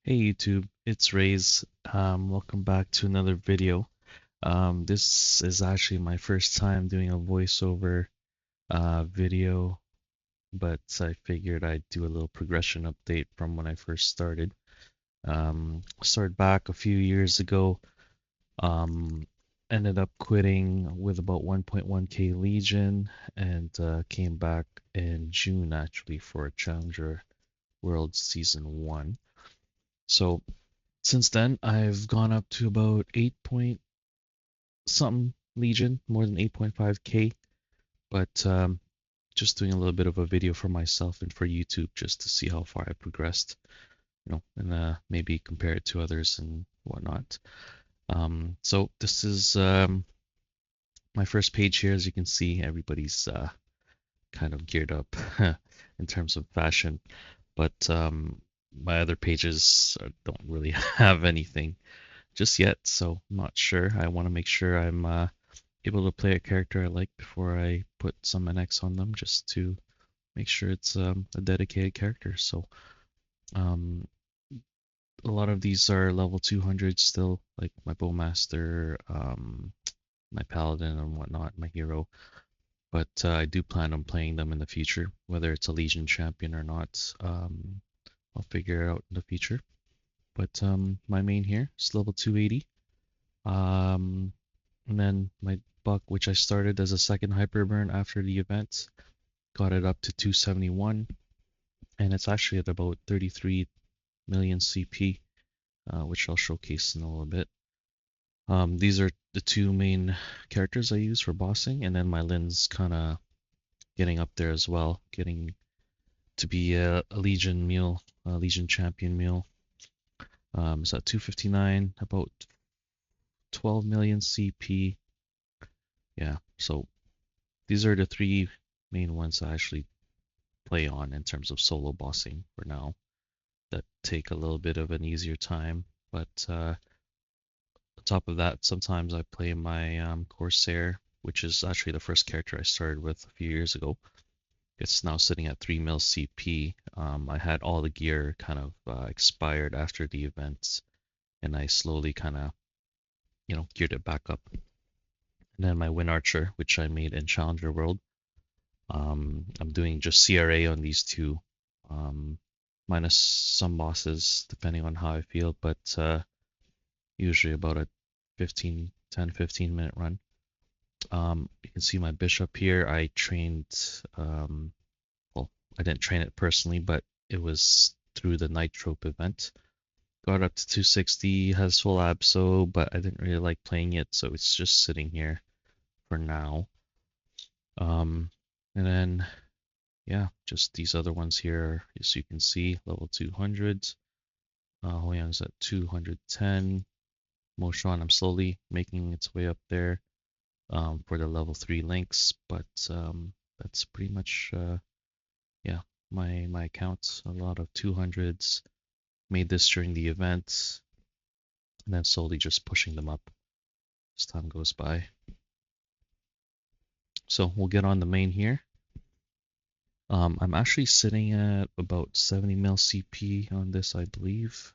Hey YouTube, it's Rays. Welcome back to another video. This is actually my first time doing a voiceover video, but I figured I'd do a little progression update from when I first started. Started back a few years ago. Um, Ended up quitting with about 1.1k Legion and came back in June actually for Challenger World Season 1. So since then, I've gone up to about 8 point something Legion, more than 8.5k, but just doing a little bit of a video for myself and for YouTube just to see how far I progressed, and maybe compare it to others and whatnot. So this is my first page here. As you can see, everybody's kind of geared up in terms of fashion, but my other pages don't really have anything just yet, so I'm not sure. I want to make sure I'm able to play a character I like before I put some NX on them, just to make sure it's a dedicated character. So um, a lot of these are level 200 still, like my Bowmaster, my Paladin and whatnot, my hero. But I do plan on playing them in the future, whether it's a Legion champion or not. I'll figure it out in the future. But my main here is level 280. Um, And then my buck, which I started as a second hyperburn after the event, got it up to 271, and it's actually at about 33 million CP, which I'll showcase in a little bit. These are the two main characters I use for bossing, and then my Lin's kind of getting up there as well, getting to be a Legion mule, a Legion champion mule. It's at 259, about 12 million CP. Yeah, so these are the three main ones I actually play on in terms of solo bossing for now that take a little bit of an easier time. But on top of that, sometimes I play my Corsair, which is actually the first character I started with a few years ago. It's now sitting at 3 mil CP. I had all the gear kind of expired after the event, and I slowly kind of, geared it back up. And then my Wind Archer, which I made in Challenger World. I'm doing just CRA on these two, minus some bosses depending on how I feel, but usually about a 10-15 minute run. You can see my bishop here. I trained, well, I didn't train it personally, but it was through the Nitrope event. Got up to 260, has full abso, but I didn't really like playing it, so it's just sitting here for now. And then yeah, just these other ones here, as you can see, level 200. Hoyang's at 210. Moshan, I'm slowly making its way up there for the level 3 links, but that's pretty much, yeah, my account. A lot of 200s. Made this during the event, and then slowly just pushing them up as time goes by. So we'll get on the main here. I'm actually sitting at about 70 mil CP on this, I believe.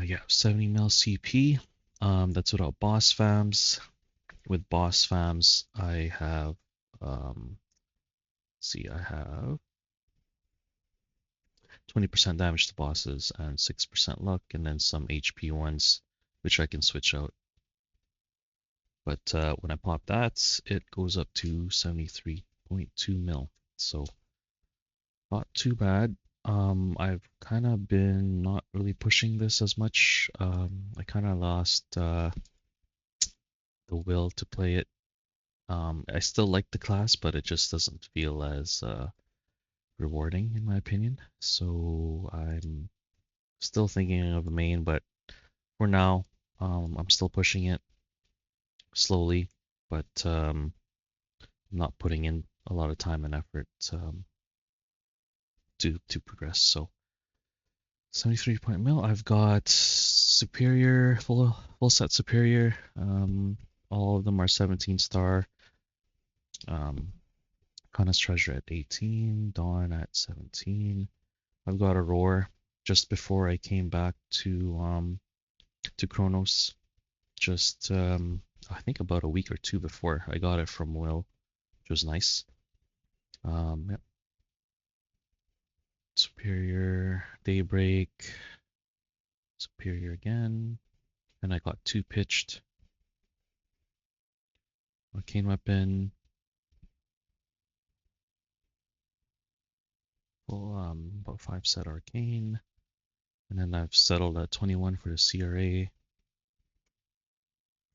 Yeah, 70 mil CP. That's without boss fams. With boss fams, I have, see, I have 20% damage to bosses and 6% luck, and then some HP ones, which I can switch out. But when I pop that, it goes up to 73.2 mil. So not too bad. I've kind of been not really pushing this as much. I kind of lost the will to play it. I still like the class, but it just doesn't feel as rewarding in my opinion. So I'm still thinking of a main, but for now, I'm still pushing it slowly, but I'm not putting in a lot of time and effort to progress. So 73 point mil. I've got superior, full set superior. All of them are 17 star. Kana's treasure at 18, Dawn at 17, I've got a roar just before I came back to Kronos. Just I think about a week or two before I got it from Will, which was nice. Yep. Superior, Daybreak, Superior again, and I got two pitched. Arcane Weapon, full about 5 set Arcane, and then I've settled at 21 for the CRA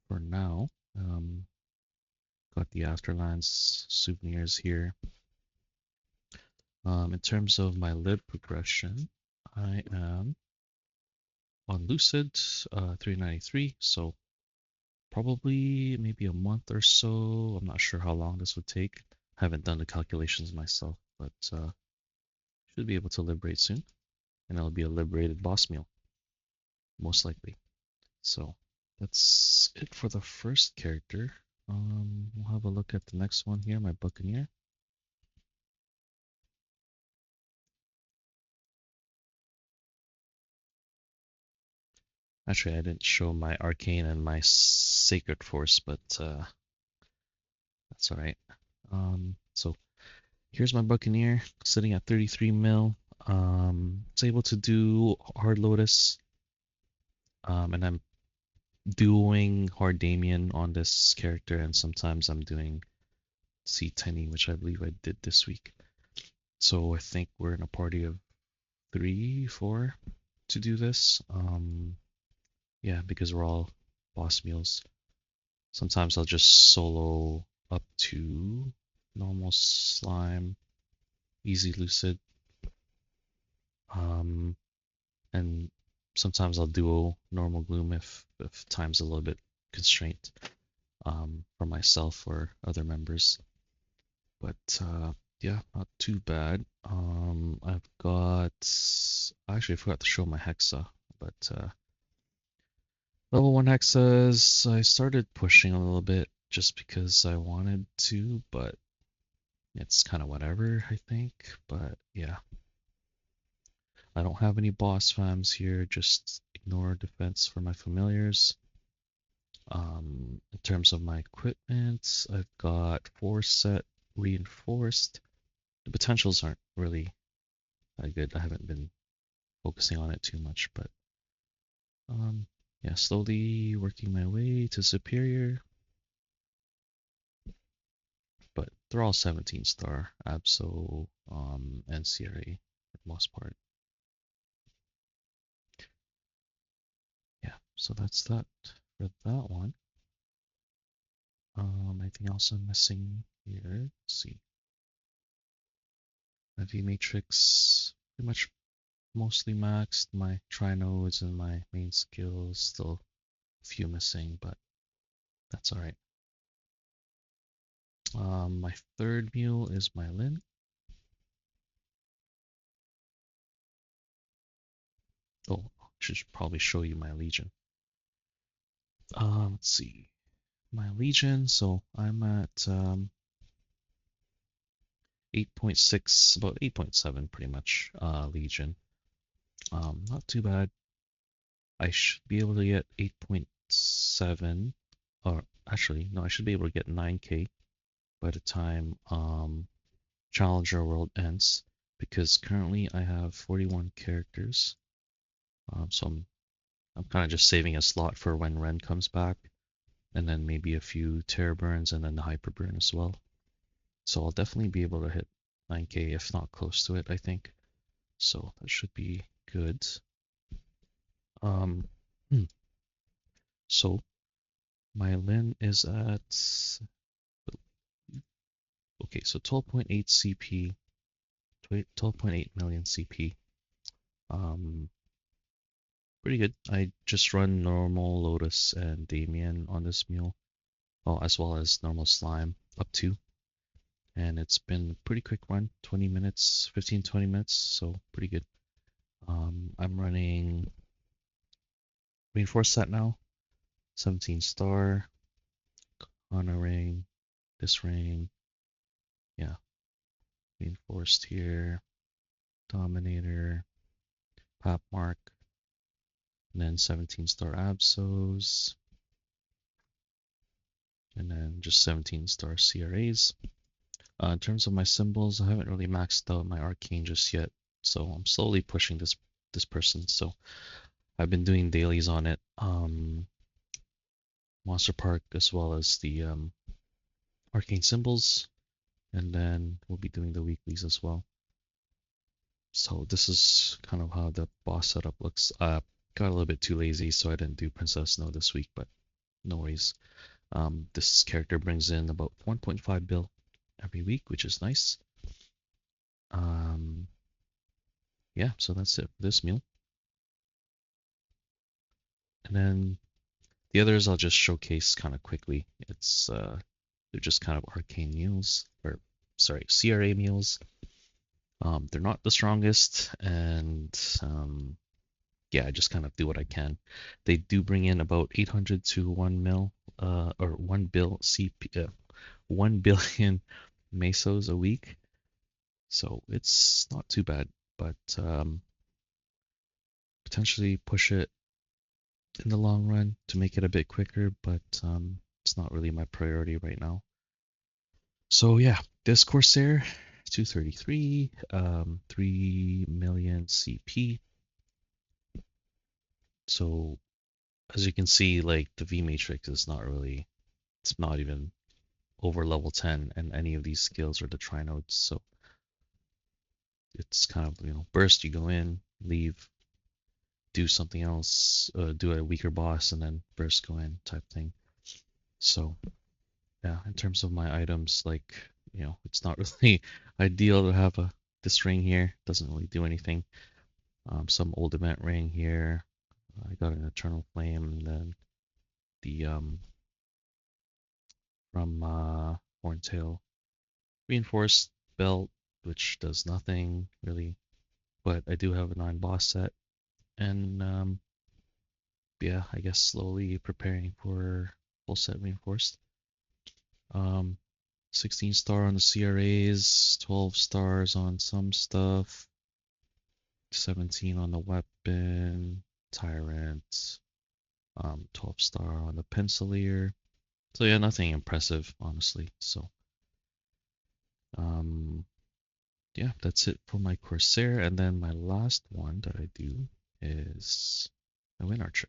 for now. Got the Afterlands souvenirs here. In terms of my lib progression, I am on Lucid 393, so probably maybe a month or so. I'm not sure how long this would take. Haven't done the calculations myself, but should be able to liberate soon, and it'll be a liberated boss meal, most likely. So that's it for the first character. We'll have a look at the next one here, my Buccaneer. Actually, I didn't show my Arcane and my Sacred Force, but that's alright. So here's my Buccaneer sitting at 33 mil. It's able to do Hard Lotus, and I'm doing Hard Damien on this character, and sometimes I'm doing CTENE, which I believe I did this week. So I think we're in a party of 3, 4 to do this. Yeah, because we're all boss meals. Sometimes I'll just solo up to normal slime, easy lucid, and sometimes I'll duo normal gloom if time's a little bit constrained for myself or other members. But yeah, not too bad. I've got actually I forgot to show my hexa, but level 1 hexas I started pushing a little bit just because I wanted to, but it's kind of whatever, I think. But yeah, I don't have any boss fams here, just ignore defense for my familiars. In terms of my equipment, I've got 4 set reinforced. The potentials aren't really that good. I haven't been focusing on it too much, but yeah, slowly working my way to superior. But they're all 17 star, Absol, and CRA for the most part. Yeah, so that's that for that one. Anything else I'm missing here? Let's see. My V matrix pretty much mostly maxed. My trinodes and my main skills still a few missing, but that's all right. My third mule is my Lin. Oh, I should probably show you my Legion. Let's see. My Legion, so I'm at 8.6, about 8.7 pretty much, Legion. Not too bad. I should be able to get 8.7, or actually, no, I should be able to get 9K by the time Challenger World ends, because currently I have 41 characters. So I'm kind of just saving a slot for when Ren comes back, and then maybe a few Terror Burns and then the Hyper Burn as well. So I'll definitely be able to hit 9K, if not close to it, I think. So that should be good. Um, so my Lin is at okay, so 12.8 CP, 12.8 million CP. Um, Pretty good. I just run normal Lotus and Damien on this mule, well, as well as normal slime up to, and it's been a pretty quick run, 20 minutes, 15, 20 minutes, so pretty good. I'm running reinforced set now, 17 star, honor ring, this ring, yeah, reinforced here. Dominator, Pap Mark, and then 17-star Absols, and then just 17-star CRAs. In terms of my symbols, I haven't really maxed out my arcane just yet, so I'm slowly pushing this person. So I've been doing dailies on it, Monster Park as well as the arcane symbols, and then we'll be doing the weeklies as well. So this is kind of how the boss setup looks. Got a little bit too lazy, so I didn't do Princess Snow this week, but no worries. This character brings in about 1.5 bill every week, which is nice. Um, yeah, so that's it for this meal. And then the others I'll just showcase kind of quickly. They're just kind of arcane meals, or sorry, CRA meals. They're not the strongest, and yeah, I just kind of do what I can. They do bring in about 800 to 1 mil, or 1 bill 1 billion mesos a week. So it's not too bad, but potentially push it in the long run to make it a bit quicker, but it's not really my priority right now. So yeah, this Corsair 233, 3 million CP. So as you can see, like the V matrix is not really, it's not even over level 10 and any of these skills are the trinodes. So it's kind of, burst, you go in, leave, do something else, do a weaker boss, and then burst, go in type thing. So yeah, in terms of my items, like, it's not really ideal to have this ring here. Doesn't really do anything. Some old event ring here. I got an Eternal Flame, and then the from Horntail reinforced belt, which does nothing really. But I do have a 9 boss set, and yeah, I guess slowly preparing for full set reinforced. 16 star on the CRAs, 12 stars on some stuff, 17 on the weapon, Tyrant, 12 star on the Pencilier. So yeah, nothing impressive, honestly. So um, yeah, that's it for my Corsair. And then my last one that I do is my Wind Archer.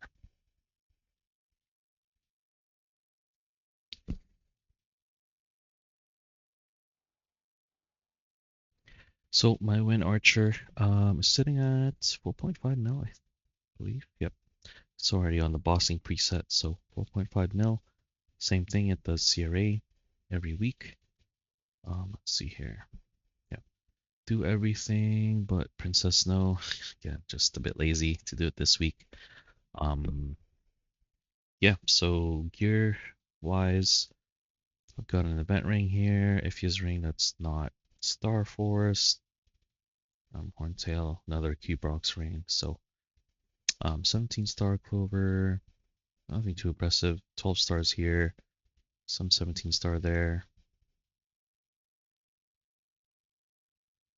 So my Wind Archer is sitting at 4.5 mil, I believe. Yep, it's already on the bossing preset, so 4.5 mil. Same thing, it does CRA every week. Let's see here. Yeah, do everything but Princess Snow. Yeah, just a bit lazy to do it this week. Um, yeah, so gear wise, I've got an event ring here. Ifya's ring that's not Star Force. Horntail, another Q-Brox ring. So 17 star clover, nothing too impressive. 12 stars here, some 17 star there.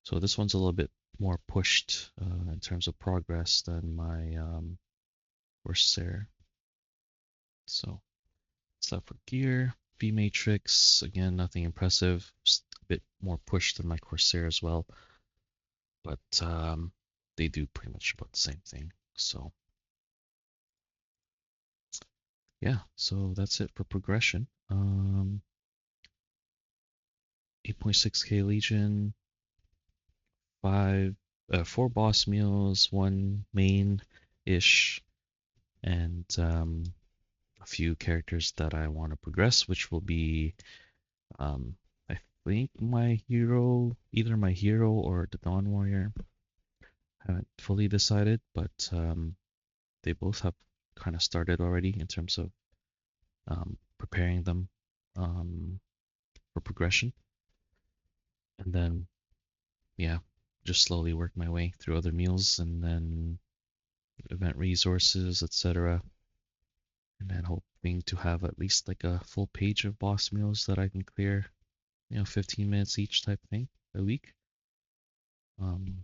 So this one's a little bit more pushed in terms of progress than my Corsair. So stuff for gear. V Matrix, again, nothing impressive. Just a bit more pushed than my Corsair as well. But they do pretty much about the same thing. So yeah, so that's it for progression. 8.6k Legion, 4 boss meals, 1 main-ish, and a few characters that I want to progress, which will be, I think my hero, either my hero or the Dawn Warrior. Haven't fully decided, but they both have kind of started already in terms of preparing them for progression. And then, yeah, just slowly work my way through other meals and then event resources, etc. And then hoping to have at least like a full page of boss meals that I can clear, 15 minutes each type thing a week. Um,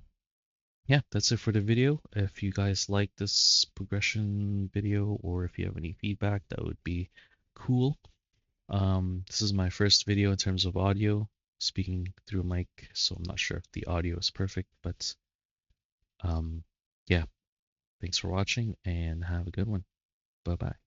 yeah, that's it for the video. If you guys like this progression video or if you have any feedback, that would be cool. This is my first video in terms of audio, speaking through a mic, so I'm not sure if the audio is perfect, but um, yeah, thanks for watching and have a good one. Bye bye.